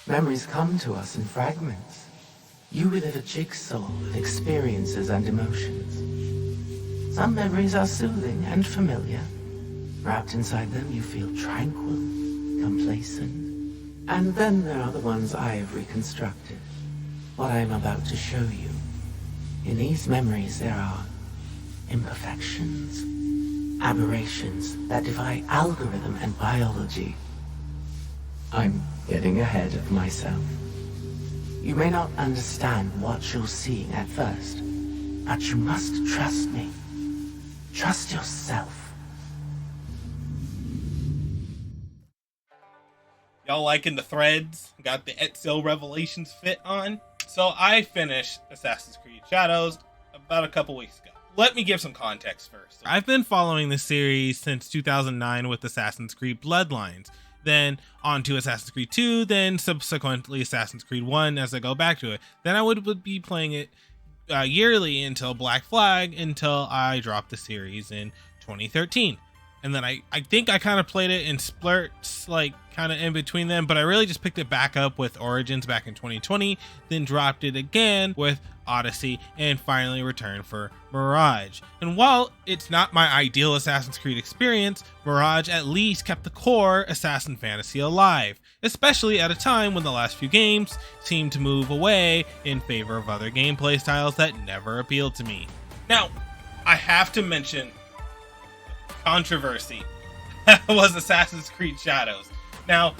Memories come to us in fragments. You relive a jigsaw of experiences and emotions. Some memories are soothing and familiar. Wrapped inside them, you feel tranquil, complacent. And then there are the ones I have reconstructed. What I am about to show you. In these memories, there are imperfections, aberrations that defy algorithm and biology. I'm getting ahead of myself. You may not understand what you're seeing at first, but you must trust me. Trust yourself. Y'all liking the threads? Got the Ezio Revelations fit on? So I finished Assassin's Creed Shadows about a couple weeks ago. Let me give some context first. I've been following the series since 2009 with Assassin's Creed Bloodlines. Then on to Assassin's Creed 2, then subsequently Assassin's Creed 1 as I go back to it. Then I would be playing it yearly until Black Flag, until I dropped the series in 2013. And then I think I kind of played it in splurts, like kind of in between them, but I really just picked it back up with Origins back in 2020, then dropped it again with Odyssey, and finally returned for Mirage. And while it's not my ideal Assassin's Creed experience, Mirage at least kept the core assassin fantasy alive, especially at a time when the last few games seemed to move away in favor of other gameplay styles that never appealed to me. Now, I have to mention controversy was Assassin's Creed Shadows. Now,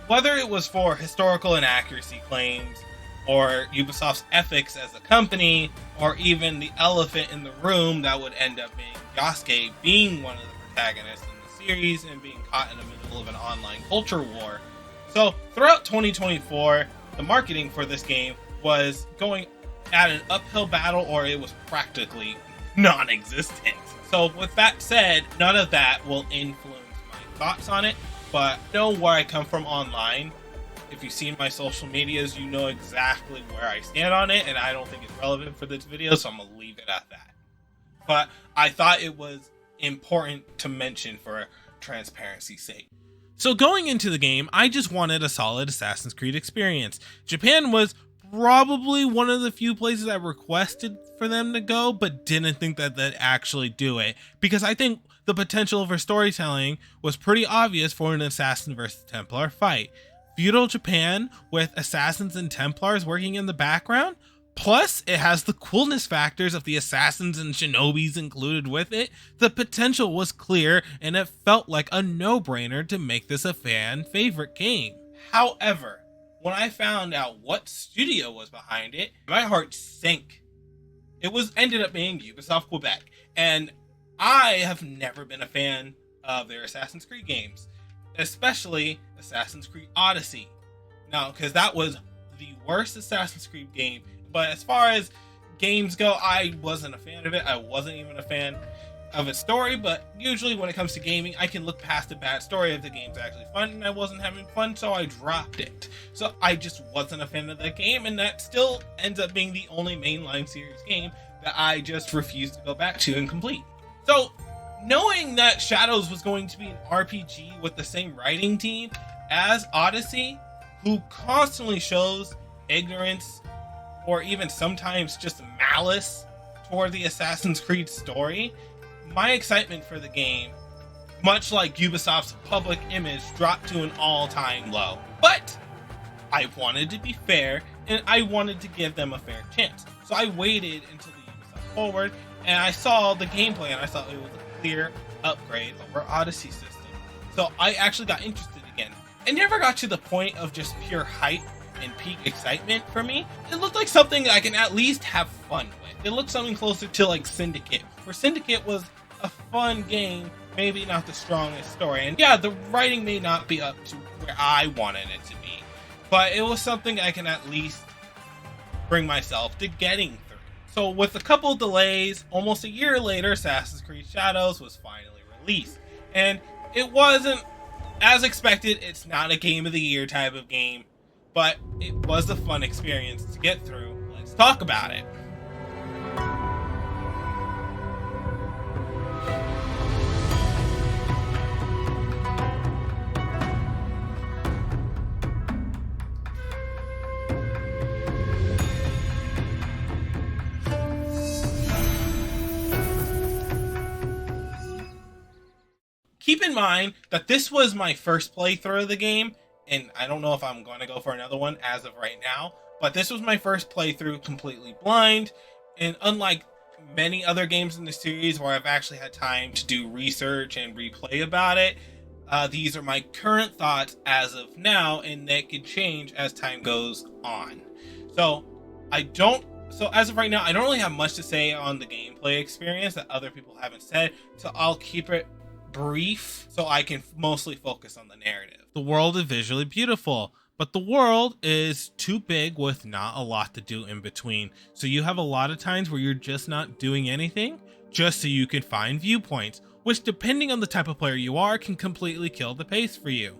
whether it was for historical inaccuracy claims, or Ubisoft's ethics as a company, or even the elephant in the room that would end up being Yasuke being one of the protagonists in the series and being caught in the middle of an online culture war. So, throughout 2024, the marketing for this game was going at an uphill battle, or it was practically non-existent. So with that said, none of that will influence my thoughts on it, but know where I come from online. If you've seen my social medias, you know exactly where I stand on it, and I don't think it's relevant for this video, so I'm going to leave it at that. But I thought it was important to mention for transparency's sake. So going into the game, I just wanted a solid Assassin's Creed experience. Japan was probably one of the few places I requested for them to go, but didn't think that they'd actually do it, because I think the potential for storytelling was pretty obvious for an Assassin versus Templar fight. Feudal Japan with Assassins and Templars working in the background, plus it has the coolness factors of the Assassins and Shinobis included with it. The potential was clear, and it felt like a no-brainer to make this a fan favorite game. However, when I found out what studio was behind it, my heart sank. It ended up being Ubisoft Quebec, and I have never been a fan of their Assassin's Creed games, especially Assassin's Creed Odyssey. Now, because that was the worst Assassin's Creed game, but as far as games go, I wasn't a fan of it. I wasn't even a fan of its story, but usually when it comes to gaming, I can look past the bad story if the game's actually fun, and I wasn't having fun, so I dropped it. So I just wasn't a fan of that game, and that still ends up being the only mainline series game that I just refused to go back to and complete. So knowing that Shadows was going to be an RPG with the same writing team as Odyssey, who constantly shows ignorance or even sometimes just malice toward the Assassin's Creed story, my excitement for the game, much like Ubisoft's public image, dropped to an all-time low. But I wanted to be fair, and I wanted to give them a fair chance. So I waited until the Ubisoft Forward, and I saw the gameplay, and I thought it was a clear upgrade over Odyssey system. So I actually got interested again. It never got to the point of just pure hype and peak excitement for me. It looked like something I can at least have fun with. It looked something closer to like Syndicate, where Syndicate was a fun game, maybe not the strongest story. And yeah, the writing may not be up to where I wanted it to be, but it was something I can at least bring myself to getting through. So with a couple of delays, almost a year later, Assassin's Creed Shadows was finally released. And it wasn't, as expected, it's not a game of the year type of game, but it was a fun experience to get through. Let's talk about it. Keep in mind that this was my first playthrough of the game, and I don't know if I'm going to go for another one as of right now, but this was my first playthrough completely blind, and unlike many other games in the series where I've actually had time to do research and replay about it, these are my current thoughts as of now, and that could change as time goes on. So as of right now, I don't really have much to say on the gameplay experience that other people haven't said, so I'll keep it brief so I can mostly focus on the narrative. The world is visually beautiful, but the world is too big with not a lot to do in between. So you have a lot of times where you're just not doing anything just so you can find viewpoints, which depending on the type of player you are can completely kill the pace for you.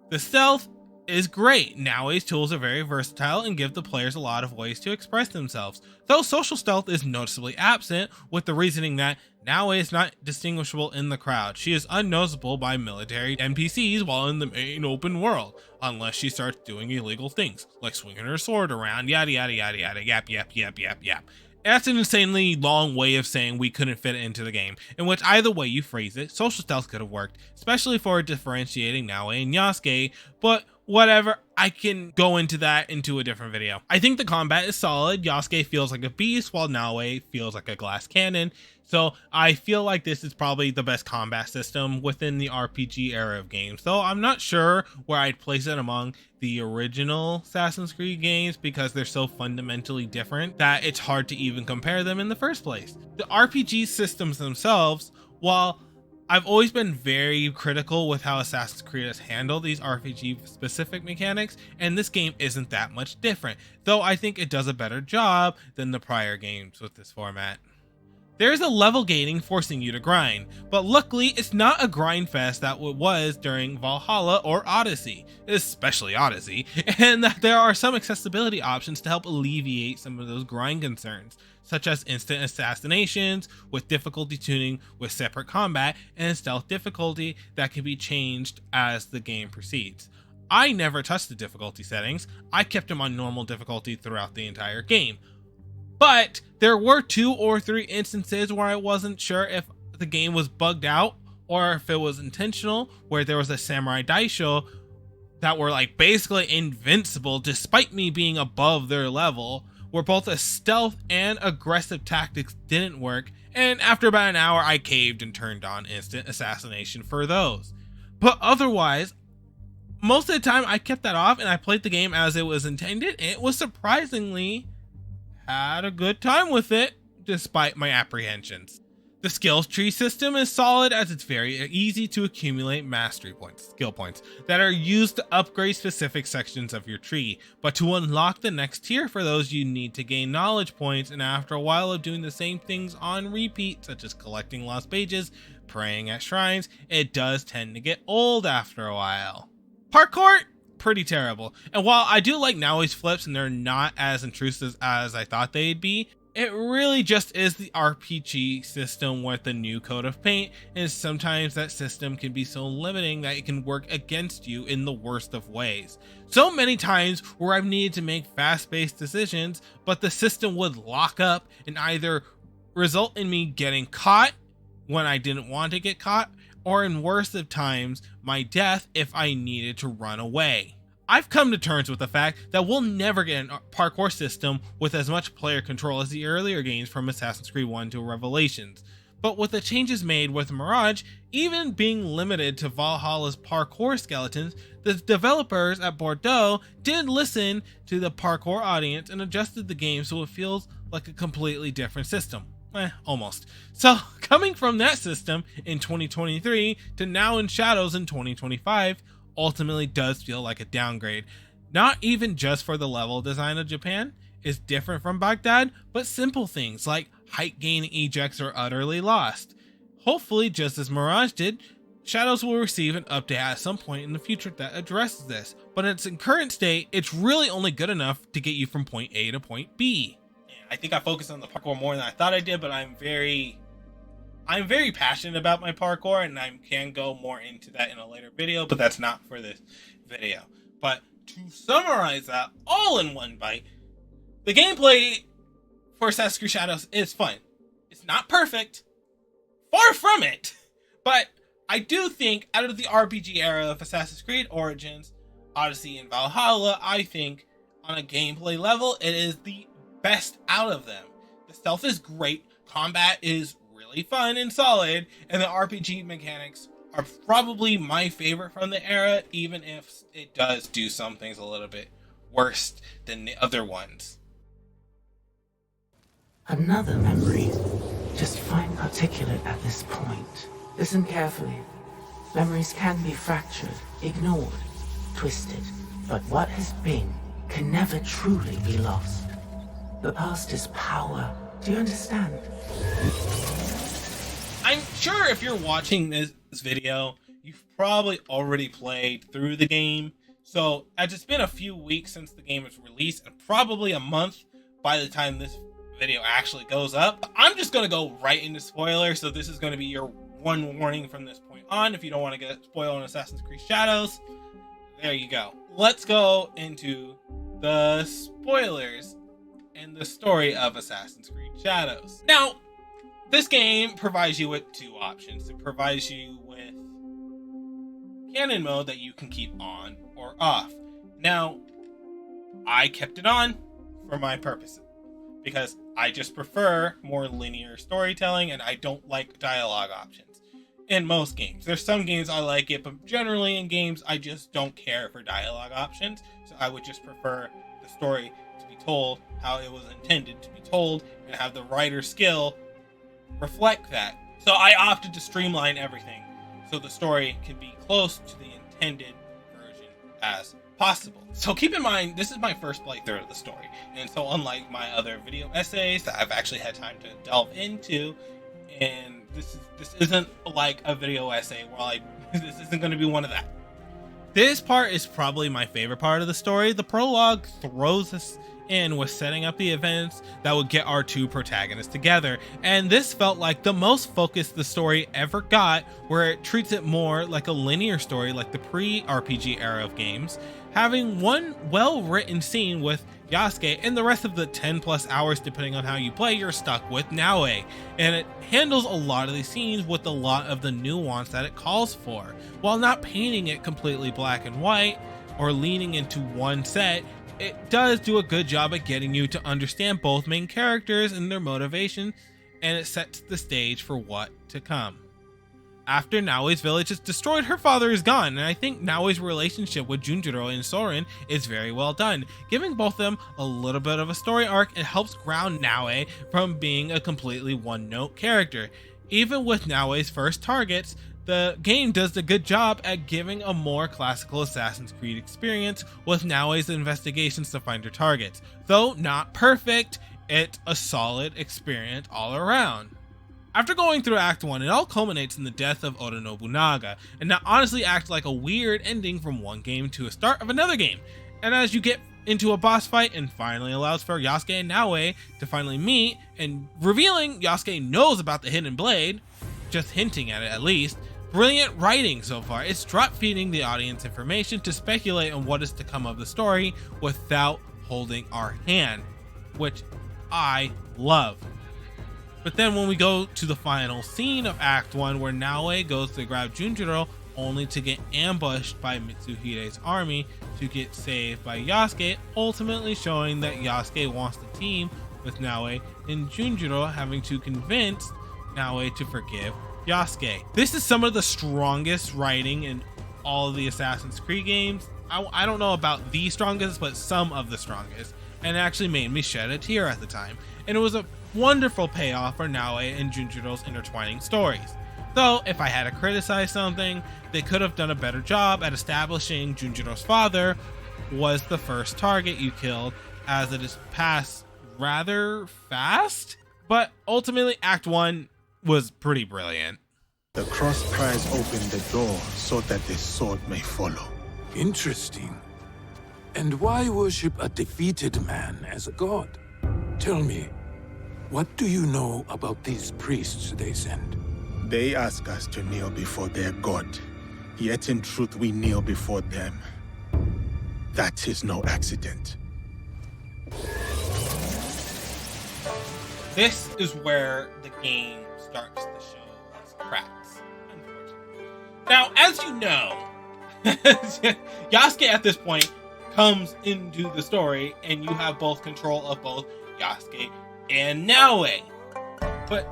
The stealth is great. Nowadays tools are very versatile and give the players a lot of ways to express themselves, though social stealth is noticeably absent, with the reasoning that Naoe is not distinguishable in the crowd. She is unnoticeable by military NPCs while in the main open world, unless she starts doing illegal things, like swinging her sword around, yada yada yada yada, yap yap yap yap yap. That's an insanely long way of saying we couldn't fit it into the game, in which either way you phrase it, social stealth could have worked, especially for differentiating Naoe and Yasuke, but whatever, I can go into that into a different video. I think the combat is solid. Yasuke feels like a beast while Naoe feels like a glass cannon. So I feel like this is probably the best combat system within the RPG era of games. Though I'm not sure where I'd place it among the original Assassin's Creed games because they're so fundamentally different that it's hard to even compare them in the first place. The RPG systems themselves, while I've always been very critical with how Assassin's Creed has handled these RPG specific mechanics, and this game isn't that much different, though I think it does a better job than the prior games with this format. There's a level gating forcing you to grind, but luckily it's not a grind fest that it was during Valhalla or Odyssey, especially Odyssey, and that there are some accessibility options to help alleviate some of those grind concerns, such as instant assassinations with difficulty tuning with separate combat and stealth difficulty that can be changed as the game proceeds. I never touched the difficulty settings. I kept them on normal difficulty throughout the entire game. But there were 2 or 3 instances where I wasn't sure if the game was bugged out or if it was intentional, where there was a samurai daisho that were like basically invincible despite me being above their level, where both the stealth and aggressive tactics didn't work, and after about an hour I caved and turned on instant assassination for those. But otherwise, most of the time I kept that off and I played the game as it was intended, and it was surprisingly had a good time with it despite my apprehensions. The skills tree system is solid as it's very easy to accumulate mastery points, skill points, that are used to upgrade specific sections of your tree, but to unlock the next tier for those you need to gain knowledge points, and after a while of doing the same things on repeat, such as collecting lost pages, praying at shrines, it does tend to get old after a while. Parkour? Pretty terrible. And while I do like Naoi's flips and they're not as intrusive as I thought they'd be, it really just is the RPG system with the new coat of paint, and sometimes that system can be so limiting that it can work against you in the worst of ways. So many times where I've needed to make fast-paced decisions, but the system would lock up and either result in me getting caught when I didn't want to get caught, or in worst of times, my death if I needed to run away. I've come to terms with the fact that we'll never get a parkour system with as much player control as the earlier games from Assassin's Creed 1 to Revelations. But with the changes made with Mirage, even being limited to Valhalla's parkour skeletons, the developers at Bordeaux did listen to the parkour audience and adjusted the game so it feels like a completely different system. Almost. So, coming from that system in 2023 to now in Shadows in 2025, ultimately does feel like a downgrade. Not even just for the level design of Japan is different from Baghdad, but simple things like height gain ejects are utterly lost. Hopefully, just as Mirage did, Shadows will receive an update at some point in the future that addresses this, but in its current state, it's really only good enough to get you from point A to point B. I think I focused on the parkour more than I thought I did, but I'm very passionate about my parkour, and I can go more into that in a later video, but that's not for this video. But to summarize that all in one bite, the gameplay for Assassin's Creed Shadows is fun. It's not perfect, far from it, but I do think out of the RPG era of Assassin's Creed Origins, Odyssey, and Valhalla, I think on a gameplay level, it is the best out of them. The stealth is great, combat is really fun and solid, and the RPG mechanics are probably my favorite from the era, even if it does do some things a little bit worse than the other ones. Another memory, just fine particulate at this point. Listen carefully. Memories can be fractured, ignored, twisted, but what has been can never truly be lost. The past is power. Do you understand? I'm sure if you're watching this video, you've probably already played through the game. So as it's been a few weeks since the game was released, and probably a month by the time this video actually goes up, I'm just going to go right into spoilers. So this is going to be your one warning from this point on. If you don't want to get spoiled on Assassin's Creed Shadows, there you go. Let's go into the spoilers and the story of Assassin's Creed Shadows. Now, this game provides you with two options. It provides you with canon mode that you can keep on or off. Now, I kept it on for my purposes because I just prefer more linear storytelling and I don't like dialogue options in most games. There's some games I like it, but generally in games I just don't care for dialogue options. So I would just prefer the story to be told how it was intended to be told and have the writer's skill reflect that. So I opted to streamline everything so the story can be close to the intended version as possible. So keep in mind, this is my first playthrough of the story, and so unlike my other video essays that I've actually had time to delve into, and this isn't like a video essay where this isn't going to be one of that. This part is probably my favorite part of the story. The prologue throws us in with setting up the events that would get our two protagonists together, and this felt like the most focused the story ever got, where it treats it more like a linear story like the pre-RPG era of games, having one well-written scene with Yasuke, and the rest of the 10 plus hours depending on how you play you're stuck with Naoe, and it handles a lot of these scenes with a lot of the nuance that it calls for, while not painting it completely black and white or leaning into one set. It does do a good job at getting you to understand both main characters and their motivation, and it sets the stage for what to come. After Naoi's village is destroyed, her father is gone, and I think Naoi's relationship with Junjiro and Soren is very well done. Giving both them a little bit of a story arc, it helps ground Naoe from being a completely one-note character. Even with Naoi's first targets, the game does a good job at giving a more classical Assassin's Creed experience with Naoi's investigations to find her targets. Though not perfect, it's a solid experience all around. After going through Act 1, it all culminates in the death of Oda Nobunaga, and that honestly acts like a weird ending from one game to a start of another game. And as you get into a boss fight and finally allows for Yasuke and Naoe to finally meet, and revealing Yasuke knows about the hidden blade, just hinting at it at least. Brilliant writing so far. It's drop feeding the audience information to speculate on what is to come of the story without holding our hand, which I love. But then when we go to the final scene of Act 1 where Naoe goes to grab Junjiro only to get ambushed by Mitsuhide's army to get saved by Yasuke, ultimately showing that Yasuke wants to team with Naoe, and Junjiro having to convince Naoe to forgive Yasuke. This is some of the strongest writing in all of the Assassin's Creed games. I don't know about the strongest, but some of the strongest, and it actually made me shed a tear at the time. And it was a wonderful payoff for Naoe and Junjiro's intertwining stories. Though, if I had to criticize something, they could have done a better job at establishing Junjiro's father was the first target you killed, as it is passed rather fast. But ultimately, Act 1 was pretty brilliant. The cross prize opened the door so that the sword may follow. Interesting. And why worship a defeated man as a god? Tell me, what do you know about these priests they send? They ask us to kneel before their god, yet in truth we kneel before them. That is no accident. This is where the game starts to show its cracks, unfortunately. Now, as you know, Yasuke at this point comes into the story, and you have both control of both Yasuke and Naoe. But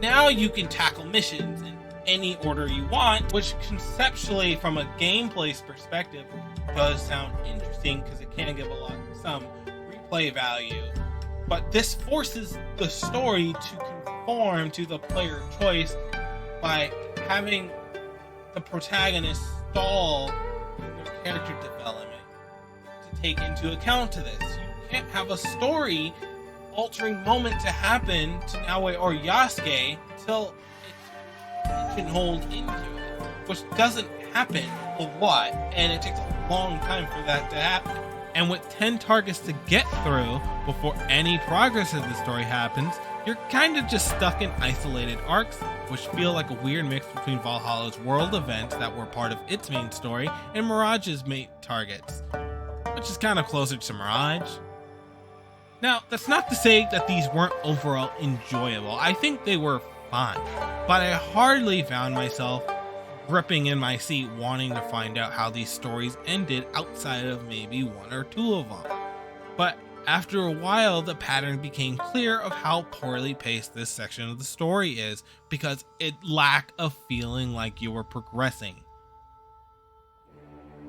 now you can tackle missions in any order you want, which conceptually, from a gameplay perspective, does sound interesting because it can give some replay value. But this forces the story to conform to the player choice by having the protagonist stall their character development to take into account to this. You can't have a story altering moment to happen to Naoe or Yasuke until it's pigeonholed into it, which doesn't happen a lot, and it takes a long time for that to happen. And with 10 targets to get through before any progress in the story happens, you're kind of just stuck in isolated arcs, which feel like a weird mix between Valhalla's world events that were part of its main story and Mirage's main targets, which is kind of closer to Mirage. Now, that's not to say that these weren't overall enjoyable. I think they were fine, but I hardly found myself gripping in my seat wanting to find out how these stories ended outside of maybe one or two of them. But after a while, the pattern became clear of how poorly paced this section of the story is, because it lacked a feeling like you were progressing.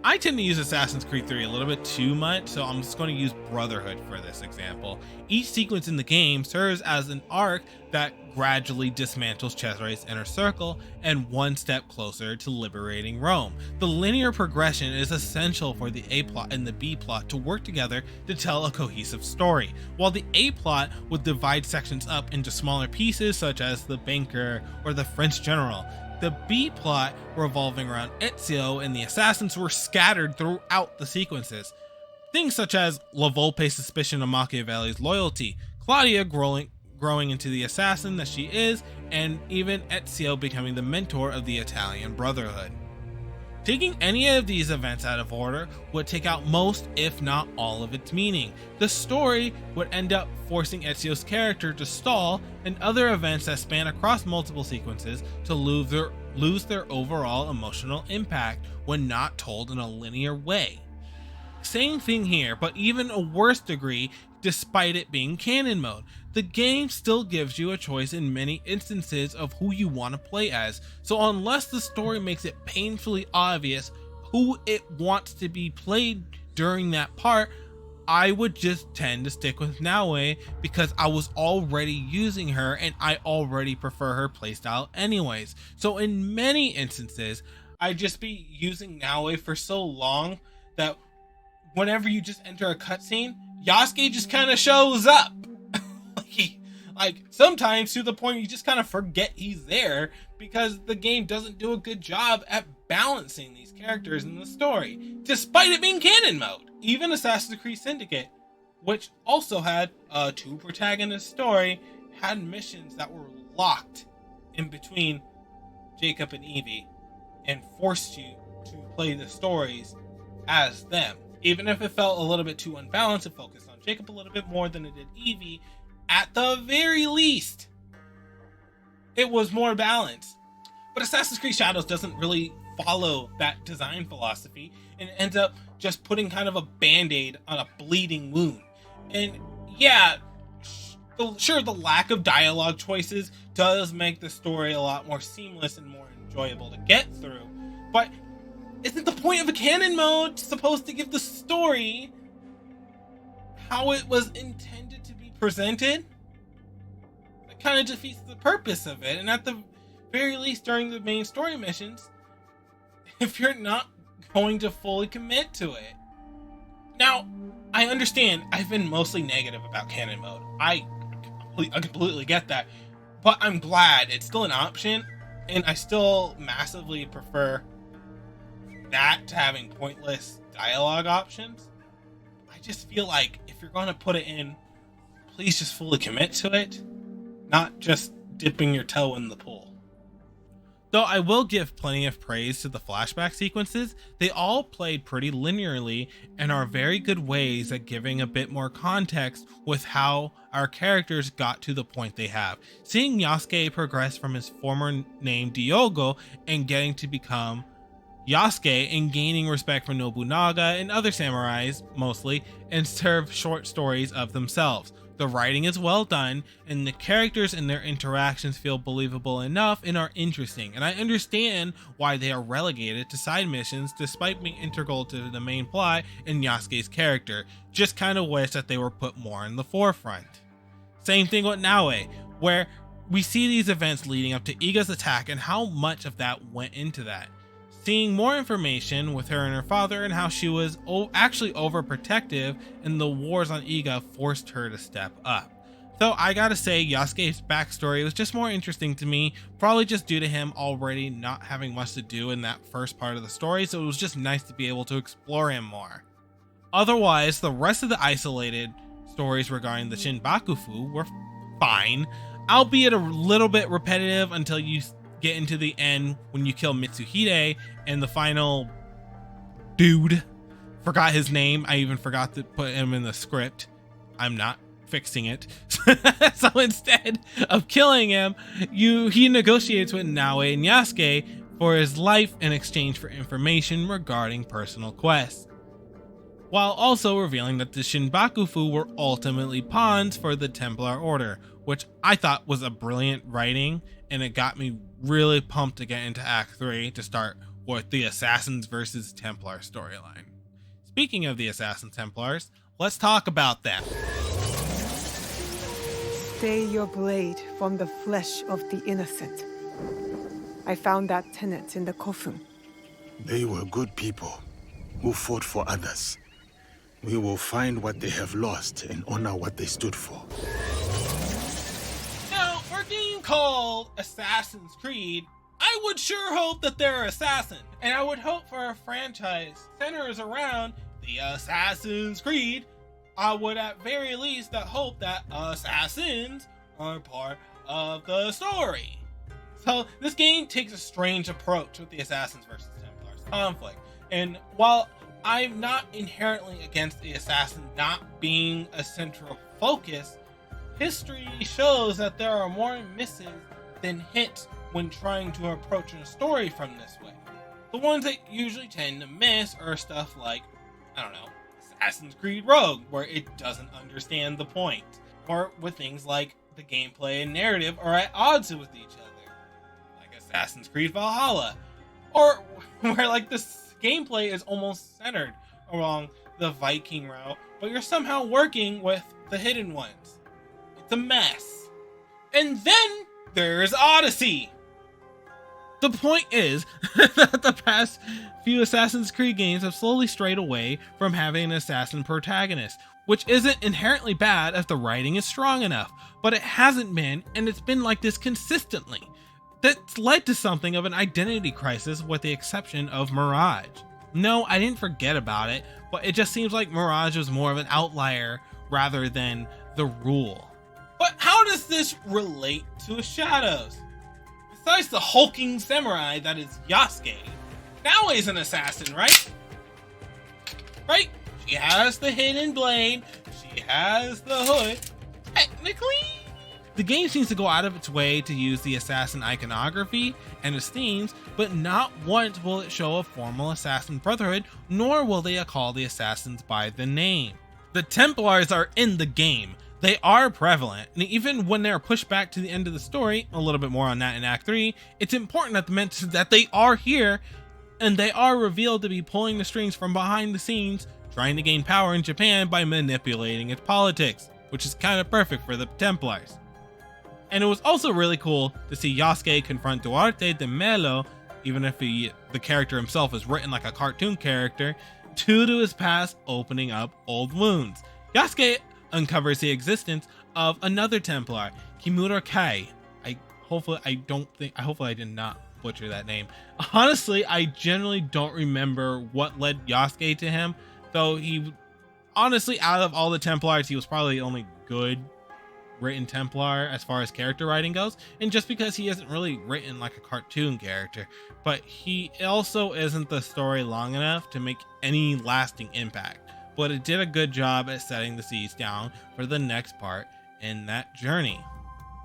I tend to use Assassin's Creed 3 a little bit too much, so I'm just going to use Brotherhood for this example. Each sequence in the game serves as an arc that gradually dismantles Cesare's inner circle and one step closer to liberating Rome. The linear progression is essential for the A-plot and the B-plot to work together to tell a cohesive story. While the A-plot would divide sections up into smaller pieces, such as the banker or the French general, the B-plot revolving around Ezio and the assassins were scattered throughout the sequences. Things such as La Volpe's suspicion of Machiavelli's loyalty, Claudia growing into the assassin that she is, and even Ezio becoming the mentor of the Italian Brotherhood. Taking any of these events out of order would take out most, if not all, of its meaning. The story would end up forcing Ezio's character to stall, and other events that span across multiple sequences to lose their overall emotional impact when not told in a linear way. Same thing here, but even a worse degree despite it being canon mode. The game still gives you a choice in many instances of who you want to play as, so unless the story makes it painfully obvious who it wants to be played during that part, I would just tend to stick with Naoe because I was already using her and I already prefer her playstyle anyways. So in many instances, I'd just be using Naoe for so long that whenever you just enter a cutscene, Yasuke just kind of shows up. Like sometimes to the point you just kind of forget he's there because the game doesn't do a good job at balancing these characters in the story, despite it being canon mode. Even Assassin's Creed Syndicate, which also had a two protagonist story, had missions that were locked in between Jacob and Evie and forced you to play the stories as them. Even if it felt a little bit too unbalanced, it focused on Jacob a little bit more than it did Evie. At the very least, it was more balanced. But Assassin's Creed Shadows doesn't really follow that design philosophy and ends up just putting kind of a band-aid on a bleeding wound. And yeah, sure, the lack of dialogue choices does make the story a lot more seamless and more enjoyable to get through. But isn't the point of a canon mode supposed to give the story how it was intended to be presented? It kind of defeats the purpose of it. And at the very least, during the main story missions, if you're not going to fully commit to it. Now, I understand I've been mostly negative about canon mode. I completely get that. But I'm glad it's still an option, and I still massively prefer that to having pointless dialogue options. I just feel like if you're going to put it in, please just fully commit to it, not just dipping your toe in the pool. Though I will give plenty of praise to the flashback sequences, they all played pretty linearly and are very good ways at giving a bit more context with how our characters got to the point they have. Seeing Yasuke progress from his former name Diogo and getting to become Yasuke and gaining respect for Nobunaga and other samurais mostly, and serve short stories of themselves. The writing is well done, and the characters and their interactions feel believable enough and are interesting, and I understand why they are relegated to side missions despite being integral to the main plot and Yasuke's character. Just kind of wish that they were put more in the forefront. Same thing with Naoe, where we see these events leading up to Iga's attack and how much of that went into that. Seeing more information with her and her father and how she was actually overprotective and the wars on Iga forced her to step up. Though I gotta say Yasuke's backstory was just more interesting to me, probably just due to him already not having much to do in that first part of the story, so it was just nice to be able to explore him more. Otherwise, the rest of the isolated stories regarding the Shinbakufu were fine, albeit a little bit repetitive until you get into the end when you kill Mitsuhide and the final dude. Forgot his name. I even forgot to put him in the script. I'm not fixing it. So instead of killing him, he negotiates with Naoe and Yasuke for his life in exchange for information regarding personal quests, while also revealing that the Shinbakufu were ultimately pawns for the Templar Order, which I thought was a brilliant writing, and it got me really pumped to get into Act 3 to start with the Assassins versus Templar storyline. Speaking of the Assassin Templars, let's talk about them. Stay your blade from the flesh of the innocent. I found that tenet in the coffin. They were good people who fought for others. We will find what they have lost and honor what they stood for. Now, for a game called Assassin's Creed, I would sure hope that they're assassin, and I would hope for a franchise centers around the Assassin's Creed. I would at very least hope that assassins are part of the story. So this game takes a strange approach with the Assassins versus Templars conflict, and while I'm not inherently against the assassin not being a central focus, history shows that there are more misses than hits when trying to approach a story from this way. The ones that usually tend to miss are stuff like, I don't know, Assassin's Creed Rogue, where it doesn't understand the point, or with things like the gameplay and narrative are at odds with each other, like Assassin's Creed Valhalla, or where like this gameplay is almost centered along the Viking route, but you're somehow working with the hidden ones. It's a mess. And then there's Odyssey. The point is that the past few Assassin's Creed games have slowly strayed away from having an assassin protagonist, which isn't inherently bad if the writing is strong enough, but it hasn't been, and it's been like this consistently. That's led to something of an identity crisis with the exception of Mirage. No, I didn't forget about it, but it just seems like Mirage was more of an outlier rather than the rule. But how does this relate to Shadows? Besides the hulking samurai that is Yasuke, Naoe's an assassin, right? Right? She has the hidden blade, she has the hood. Technically, the game seems to go out of its way to use the assassin iconography and its themes, but not once will it show a formal assassin brotherhood, nor will they call the assassins by the name. The Templars are in the game. They are prevalent, and even when they're pushed back to the end of the story, a little bit more on that in Act 3, it's important at the mention that they are here, and they are revealed to be pulling the strings from behind the scenes, trying to gain power in Japan by manipulating its politics, which is kind of perfect for the Templars. And it was also really cool to see Yasuke confront Duarte de Melo, even if the character himself is written like a cartoon character, due to his past opening up old wounds. Yasuke uncovers the existence of another Templar, Kimura Kai. Hopefully I did not butcher that name. Honestly, I generally don't remember what led Yasuke to him, though he honestly, out of all the Templars, he was probably the only good written Templar as far as character writing goes, and just because he isn't really written like a cartoon character, but he also isn't the story long enough to make any lasting impact. But it did a good job at setting the seeds down for the next part in that journey.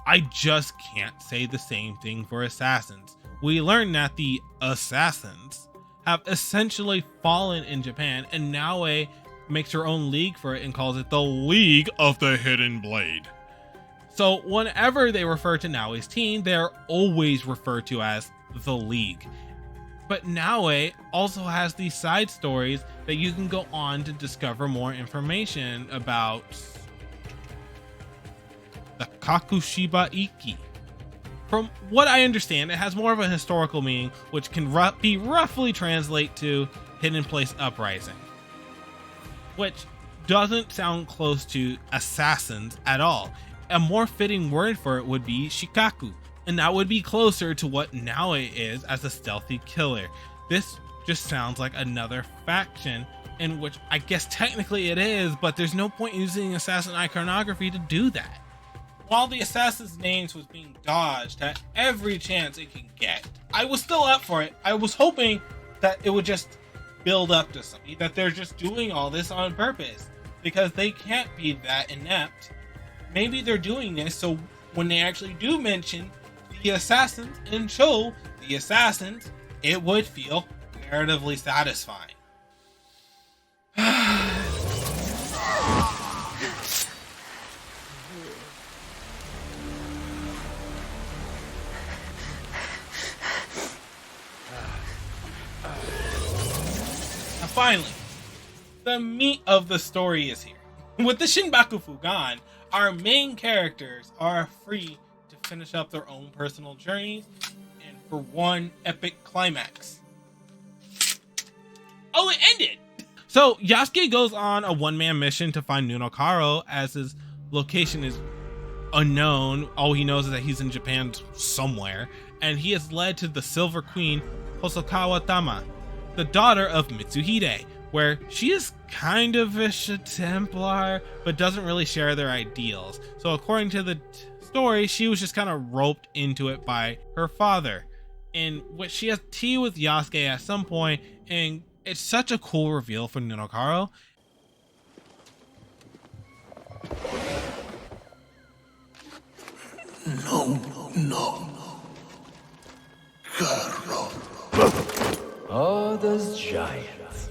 I just can't say the same thing for Assassins. We learned that the Assassins have essentially fallen in Japan, and Naoe makes her own league for it and calls it the League of the Hidden Blade. So whenever they refer to Naoe's team, they're always referred to as the League. But Naoe also has these side stories that you can go on to discover more information about the Kakushiba Iki. From what I understand, it has more of a historical meaning, which can be roughly translate to Hidden Place Uprising, which doesn't sound close to Assassins at all. A more fitting word for it would be Shikaku, and that would be closer to what Naoe is as a stealthy killer. This just sounds like another faction, in which I guess technically it is, but there's no point using assassin iconography to do that. While the assassin's names was being dodged at every chance it can get, I was still up for it. I was hoping that it would just build up to something, that they're just doing all this on purpose, because they can't be that inept. Maybe they're doing this so when they actually do mention the assassins and show the assassins, it would feel narratively satisfying. Finally, the meat of the story is here. With the Shinbaku Fugan, our main characters are free to finish up their own personal journeys and for one epic climax. Oh, it ended! So Yasuke goes on a one-man mission to find Nunokaro, as his location is unknown. All he knows is that he's in Japan somewhere, and he is led to the Silver Queen Hosokawa Tama, the daughter of Mitsuhide, where she is kind of a Templar, but doesn't really share their ideals. So according to the story, she was just kind of roped into it by her father, in which she has tea with Yasuke at some point, and it's such a cool reveal for Nunokaro. No. Carlo. Oh, those giants.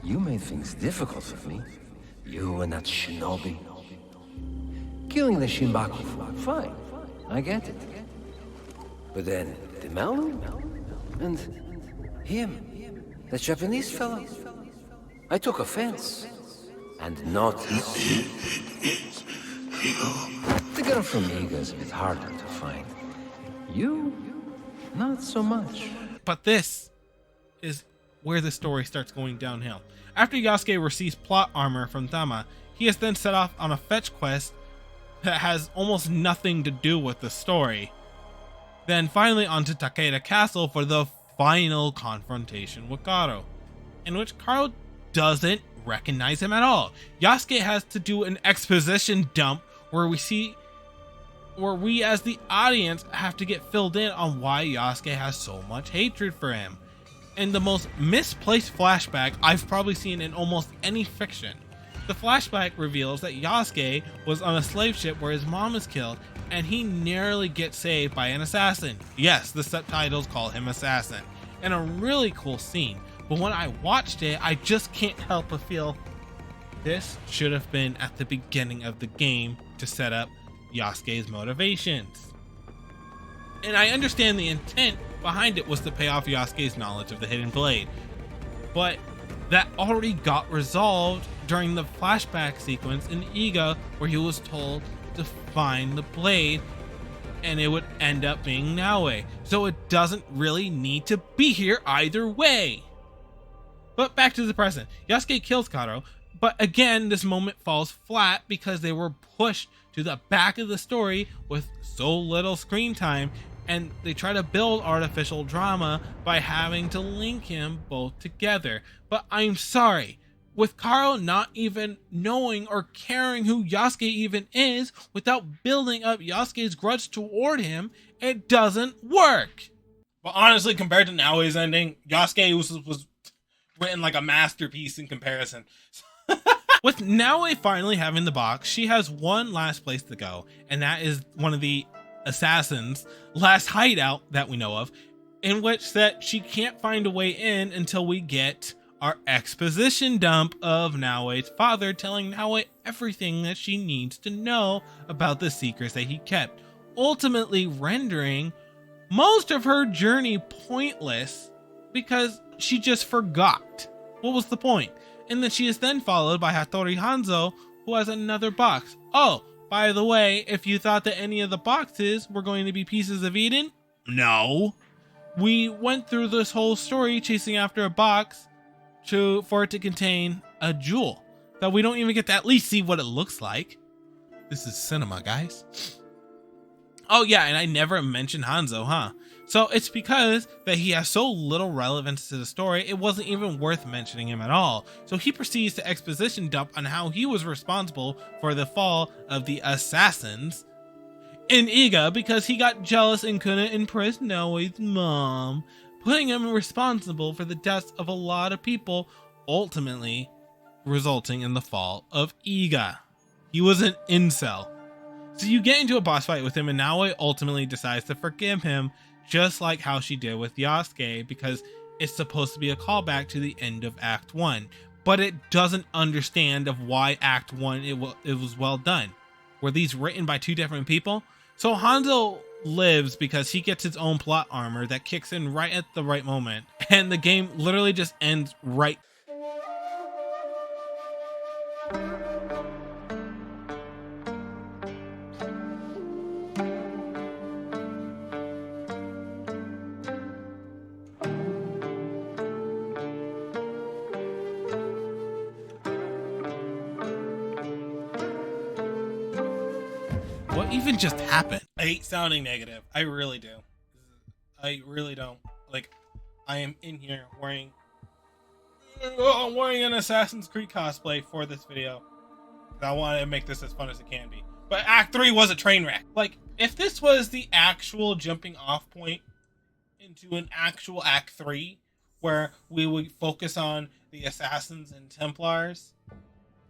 You made things difficult for me. You and that shinobi. Killing the Shinbaku, fine. I get it. But then, the Malu? And him, the Japanese fellow. I took offense. And not easy. The girl from Iga is a bit harder to find. You, not so much. But this is where the story starts going downhill. After Yasuke receives plot armor from Tama, he is then set off on a fetch quest that has almost nothing to do with the story. Then finally onto Takeda Castle for the final confrontation with Garo, in which Karo doesn't recognize him at all. Yasuke has to do an exposition dump where we as the audience have to get filled in on why Yasuke has so much hatred for him. And the most misplaced flashback I've probably seen in almost any fiction. The flashback reveals that Yasuke was on a slave ship where his mom is killed, and he narrowly gets saved by an assassin. Yes, the subtitles call him Assassin. And a really cool scene. But when I watched it, I just can't help but feel this should have been at the beginning of the game to set up Yasuke's motivations. And I understand the intent behind it was to pay off Yasuke's knowledge of the Hidden Blade, but that already got resolved during the flashback sequence in Iga, where he was told to find the blade and it would end up being Naoe. So it doesn't really need to be here either way. But back to the present. Yasuke kills Karo, but again this moment falls flat because they were pushed to the back of the story with so little screen time, and they try to build artificial drama by having to link him both together. But I'm sorry, with Karl not even knowing or caring who Yasuke even is, without building up Yasuke's grudge toward him, it doesn't work. But honestly, compared to Naoi's ending, Yasuke was written like a masterpiece in comparison. With Naoi finally having the box, she has one last place to go, and that is one of the assassins' last hideout that we know of, in which that she can't find a way in until we get our exposition dump of Naoi's father telling Naoi everything that she needs to know about the secrets that he kept, ultimately rendering most of her journey pointless because she just forgot. What was the point? And then she is then followed by Hattori Hanzo, who has another box. Oh, by the way, if you thought that any of the boxes were going to be pieces of Eden, no. We went through this whole story chasing after a box for it to contain a jewel that we don't even get to at least see what it looks like. This is cinema, guys. Oh yeah, and I never mentioned Hanzo, huh? So it's because that he has so little relevance to the story, it wasn't even worth mentioning him at all. So he proceeds to exposition dump on how he was responsible for the fall of the assassins in Iga because he got jealous and couldn't impress Naoi's mom, putting him responsible for the deaths of a lot of people, ultimately resulting in the fall of Iga. He was an incel. So you get into a boss fight with him, and Naoi ultimately decides to forgive him, just like how she did with Yasuke, because it's supposed to be a callback to the end of Act 1. But it doesn't understand of why Act 1 it was well done. Were these written by two different people? So Hanzo lives because he gets his own plot armor that kicks in right at the right moment, and the game literally just ends right. What even just happened? I hate sounding negative. I really do. I really don't. Like, I am in here wearing an Assassin's Creed cosplay for this video. I want to make this as fun as it can be. But Act 3 was a train wreck. Like, if this was the actual jumping off point into an actual Act 3, where we would focus on the Assassins and Templars,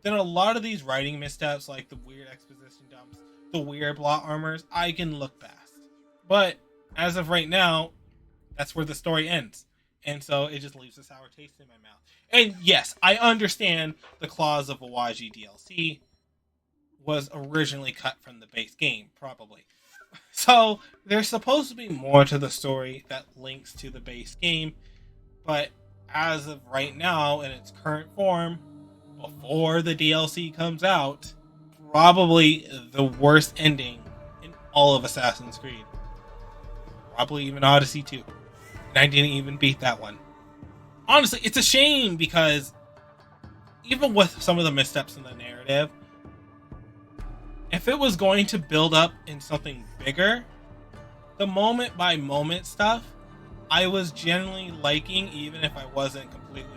then a lot of these writing missteps, like the weird exposition dumps, the weird plot armors, I can look past. But as of right now, that's where the story ends. And so it just leaves a sour taste in my mouth. And yes, I understand the clause of Awaji DLC was originally cut from the base game, probably. So there's supposed to be more to the story that links to the base game. But as of right now, in its current form, before the DLC comes out, probably the worst ending in all of Assassin's Creed. Probably even Odyssey 2. And I didn't even beat that one. Honestly, it's a shame because even with some of the missteps in the narrative, if it was going to build up in something bigger, the moment by moment stuff, I was generally liking, even if I wasn't completely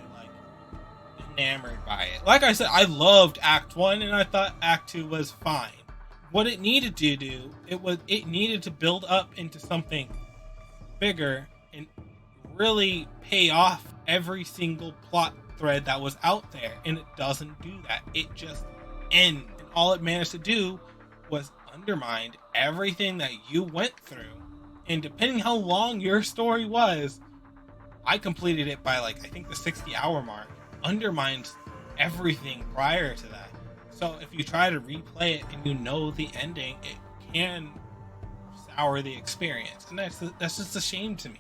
enamored by it. Like I said, I loved Act 1 and I thought Act 2 was fine. What it needed to do, it needed to build up into something bigger and really pay off every single plot thread that was out there, and it doesn't do that. It just ends, and all it managed to do was undermine everything that you went through. And depending how long your story was, I completed it by I think the 60-hour mark. Undermines everything prior to that. So if you try to replay it and you know the ending, it can sour the experience, and that's just a shame to me.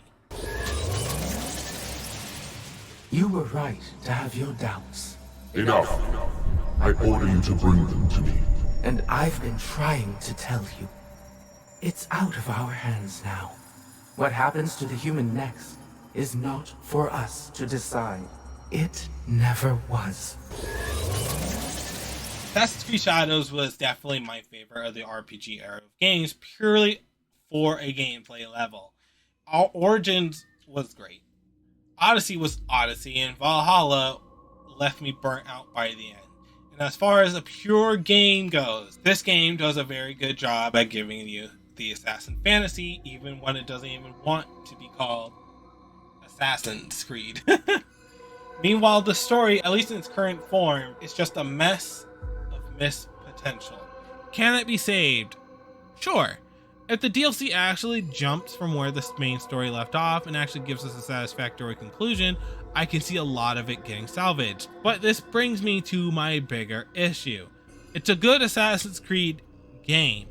You were right to have your doubts. Enough. I order you to bring them to me. And I've been trying to tell you. It's out of our hands now. What happens to the human next is not for us to decide. It never was. Assassin's Creed Shadows was definitely my favorite of the RPG era of games, purely for a gameplay level. Origins was great. Odyssey was Odyssey, and Valhalla left me burnt out by the end. And as far as a pure game goes, this game does a very good job at giving you the assassin fantasy, even when it doesn't even want to be called Assassin's Creed. Meanwhile, the story, at least in its current form, is just a mess of missed potential. Can it be saved? Sure. If the DLC actually jumps from where the main story left off and actually gives us a satisfactory conclusion, I can see a lot of it getting salvaged. But this brings me to my bigger issue. It's a good Assassin's Creed game,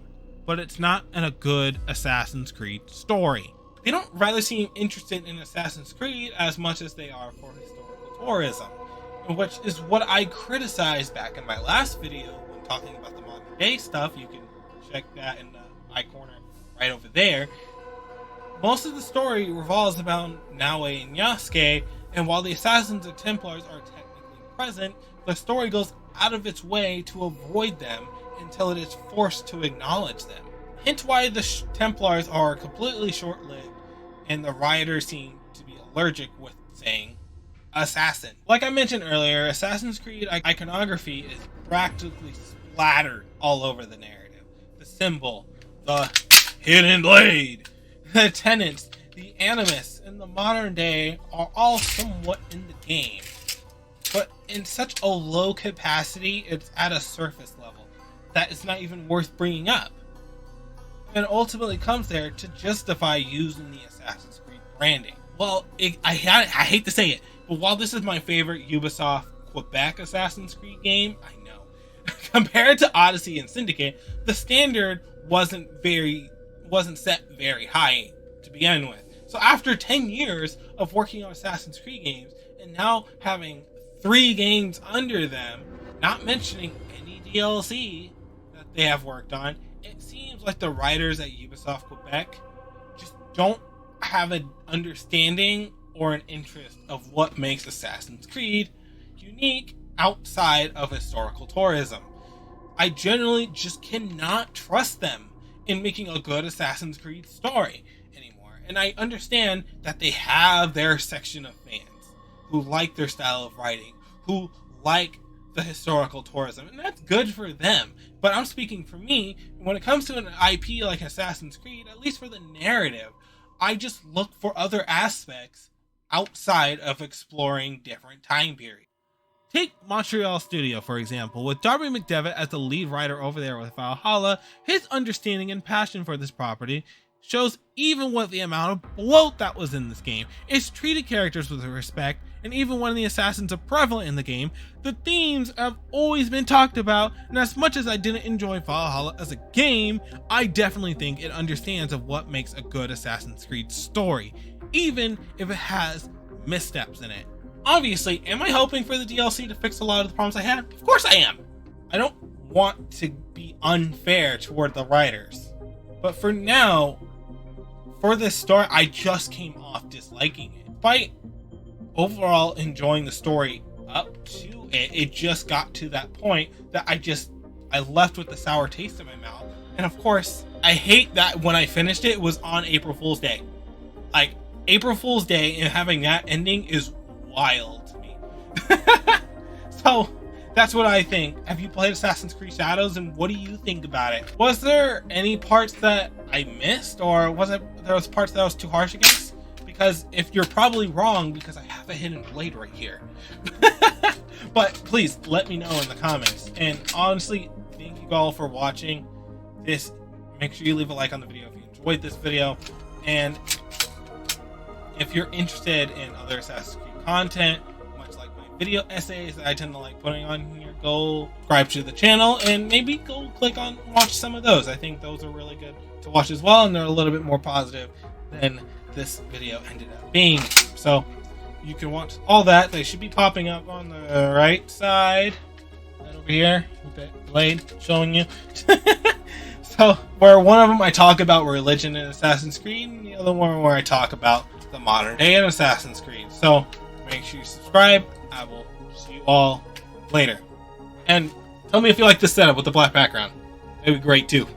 but it's not a good Assassin's Creed story. They don't rather seem interested in Assassin's Creed as much as they are for historical tourism, which is what I criticized back in my last video when talking about the modern day stuff. You can check that in the eye corner right over there. Most of the story revolves about Naue and Yasuke, and while the Assassins and Templars are technically present, the story goes out of its way to avoid them until it is forced to acknowledge them. Hence why the Templars are completely short-lived, and the rioters seem to be allergic with saying assassin. Like I mentioned earlier, Assassin's Creed iconography is practically splattered all over the narrative. The symbol, the hidden blade, the tenets, the animus, and the modern day are all somewhat in the game. But in such a low capacity, it's at a surface level that it's not even worth bringing up. And ultimately comes there to justify using the Assassin's Creed branding. Well, I hate to say it, but while this is my favorite Ubisoft Quebec Assassin's Creed game, I know, compared to Odyssey and Syndicate, the standard wasn't set very high to begin with. So after 10 years of working on Assassin's Creed games, and now having 3 games under them, not mentioning any DLC that they have worked on, it seems like the writers at Ubisoft Quebec just don't have an understanding or an interest of what makes Assassin's Creed unique outside of historical tourism. I generally just cannot trust them in making a good Assassin's Creed story anymore. And I understand that they have their section of fans who like their style of writing, who like the historical tourism, and that's good for them. But I'm speaking for me, when it comes to an IP like Assassin's Creed, at least for the narrative, I just look for other aspects outside of exploring different time periods. Take Montreal Studio, for example. With Darby McDevitt as the lead writer over there with Valhalla, his understanding and passion for this property shows even with the amount of bloat that was in this game. It's treated characters with respect, and even when the assassins are prevalent in the game, the themes have always been talked about, and as much as I didn't enjoy Valhalla as a game, I definitely think it understands of what makes a good Assassin's Creed story, even if it has missteps in it. Obviously, am I hoping for the DLC to fix a lot of the problems I had? Of course I am. I don't want to be unfair toward the writers. But for now, for this story, I just came off disliking it. Despite overall enjoying the story up to it, it just got to that point that I left with a sour taste in my mouth. And of course, I hate that when I finished it was on April Fool's Day. Like, April Fool's Day and having that ending is wild to me. So that's what I think. Have you played Assassin's Creed Shadows, and what do you think about it? Was there any parts that I missed, or was it there was parts that I was too harsh against? Because if you're probably wrong, because I have a hidden blade right here. But please let me know in the comments. And honestly, thank you all for watching this. Make sure you leave a like on the video if you enjoyed this video, and if you're interested in other Assassin's Creed content, much like my video essays that I tend to like putting on here, go subscribe to the channel and maybe go click on watch some of those. I think those are really good to watch as well, and they're a little bit more positive than this video ended up being. So you can watch all that. They should be popping up on the right side, right over here with that blade showing you. So where one of them I talk about religion in Assassin's Creed, and the other one where I talk about the modern day in Assassin's Creed. So make sure you subscribe. I will see you all later. And tell me if you like this setup with the black background. It'd be great too.